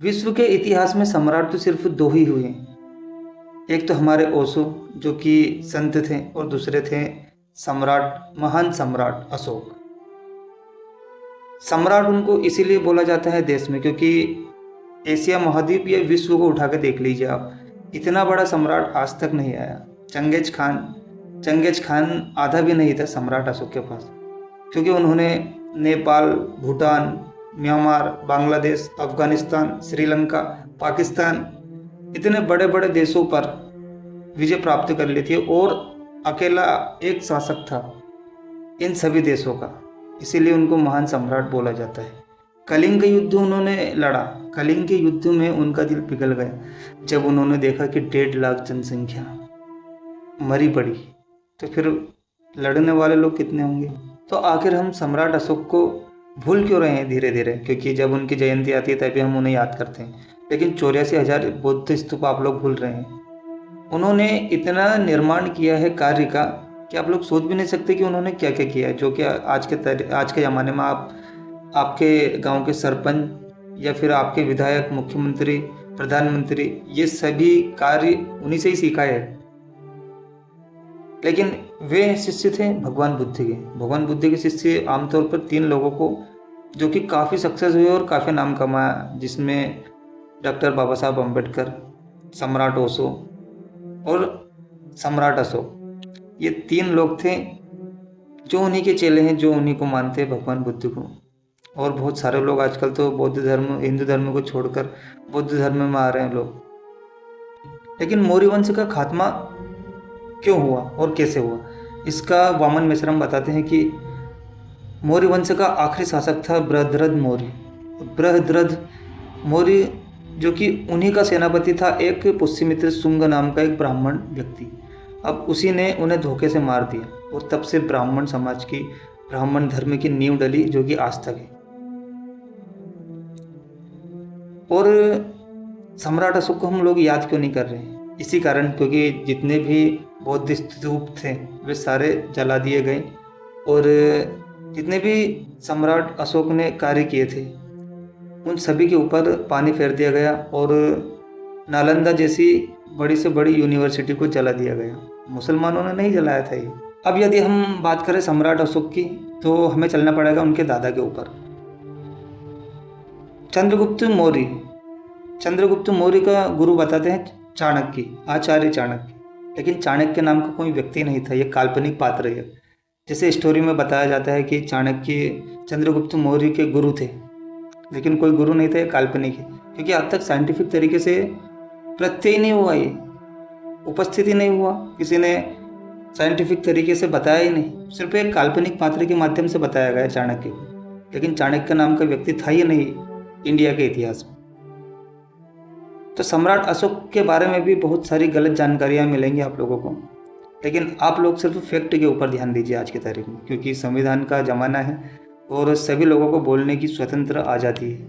विश्व के इतिहास में सम्राट तो सिर्फ दो ही हुए हैं। एक तो हमारे ओशो जो कि संत थे, और दूसरे थे सम्राट, महान सम्राट अशोक। सम्राट उनको इसीलिए बोला जाता है देश में, क्योंकि एशिया महाद्वीप या विश्व को उठा के देख लीजिए आप, इतना बड़ा सम्राट आज तक नहीं आया। चंगेज खान आधा भी नहीं था सम्राट अशोक के पास, क्योंकि उन्होंने नेपाल, भूटान, म्यांमार, बांग्लादेश, अफगानिस्तान, श्रीलंका, पाकिस्तान, इतने बड़े बड़े देशों पर विजय प्राप्त कर ली थी, और अकेला एक शासक था इन सभी देशों का। इसीलिए उनको महान सम्राट बोला जाता है। कलिंग युद्ध उन्होंने लड़ा। कलिंग के युद्ध में उनका दिल पिघल गया जब उन्होंने देखा कि 1.5 लाख जनसंख्या मरी पड़ी, तो फिर लड़ने वाले लोग कितने होंगे। तो आखिर हम सम्राट अशोक को भूल क्यों रहे हैं धीरे धीरे, क्योंकि जब उनकी जयंती आती है तभी हम उन्हें याद करते हैं। लेकिन 84,000 बौद्ध स्तूप आप लोग भूल रहे हैं। उन्होंने इतना निर्माण किया है कार्य का कि आप लोग सोच भी नहीं सकते कि उन्होंने क्या क्या किया है, जो कि आज के ज़माने में आपके गांव के सरपंच या फिर आपके विधायक, मुख्यमंत्री, प्रधानमंत्री, ये सभी कार्य उन्हीं से ही सीखा है। लेकिन वे शिष्य थे भगवान बुद्ध के। भगवान बुद्ध के शिष्य आमतौर पर 3 लोगों को, जो कि काफ़ी सक्सेस हुए और काफ़ी नाम कमाया, जिसमें डॉक्टर बाबा साहब अम्बेडकर, सम्राट ओशो और सम्राट अशोक, ये 3 लोग थे जो उन्हीं के चेले हैं, जो उन्हीं को मानते हैं, भगवान बुद्ध को। और बहुत सारे लोग आजकल तो बौद्ध धर्म, हिंदू धर्म को छोड़कर बौद्ध धर्म में आ रहे हैं लोग। लेकिन मौर्य वंश का खात्मा क्यों हुआ और कैसे हुआ, इसका वामन मिश्रम बताते हैं कि मौर्य वंश का आखिरी शासक था बृहद्रथ मौर्य। बृहद्रथ मौर्य जो कि उन्हीं का सेनापति था एक पुष्यमित्र शुंग नाम का एक ब्राह्मण व्यक्ति। अब उसी ने उन्हें धोखे से मार दिया, और तब से ब्राह्मण समाज की, ब्राह्मण धर्म की नींव डली, जो कि आज तक है। और सम्राट अशोक को हम लोग याद क्यों नहीं कर रहे हैं? इसी कारण, क्योंकि जितने भी बौद्ध स्तूप थे वे सारे जला दिए गए, और जितने भी सम्राट अशोक ने कार्य किए थे उन सभी के ऊपर पानी फेर दिया गया, और नालंदा जैसी बड़ी से बड़ी यूनिवर्सिटी को जला दिया गया। मुसलमानों ने नहीं जलाया था ये। अब यदि हम बात करें सम्राट अशोक की, तो हमें चलना पड़ेगा उनके दादा के ऊपर, चंद्रगुप्त मौर्य। चंद्रगुप्त मौर्य का गुरु बताते हैं चाणक्य, आचार्य चाणक्य। लेकिन चाणक्य नाम का कोई व्यक्ति नहीं था, ये काल्पनिक पात्र है। जैसे स्टोरी में बताया जाता है कि चाणक्य चंद्रगुप्त मौर्य के गुरु थे, लेकिन कोई गुरु नहीं था, ये काल्पनिक है। क्योंकि आज तक साइंटिफिक तरीके से प्रत्यय नहीं हुआ, ये उपस्थिति नहीं हुआ, किसी ने साइंटिफिक तरीके से बताया ही नहीं, सिर्फ एक काल्पनिक पात्र के माध्यम से बताया गया चाणक्य को। लेकिन चाणक्य नाम का व्यक्ति था ही नहीं इंडिया के इतिहास में। तो सम्राट अशोक के बारे में भी बहुत सारी गलत जानकारियां मिलेंगी आप लोगों को, लेकिन आप लोग सिर्फ फैक्ट के ऊपर ध्यान दीजिए आज की तारीख में, क्योंकि संविधान का ज़माना है और सभी लोगों को बोलने की स्वतंत्र आज़ादी है।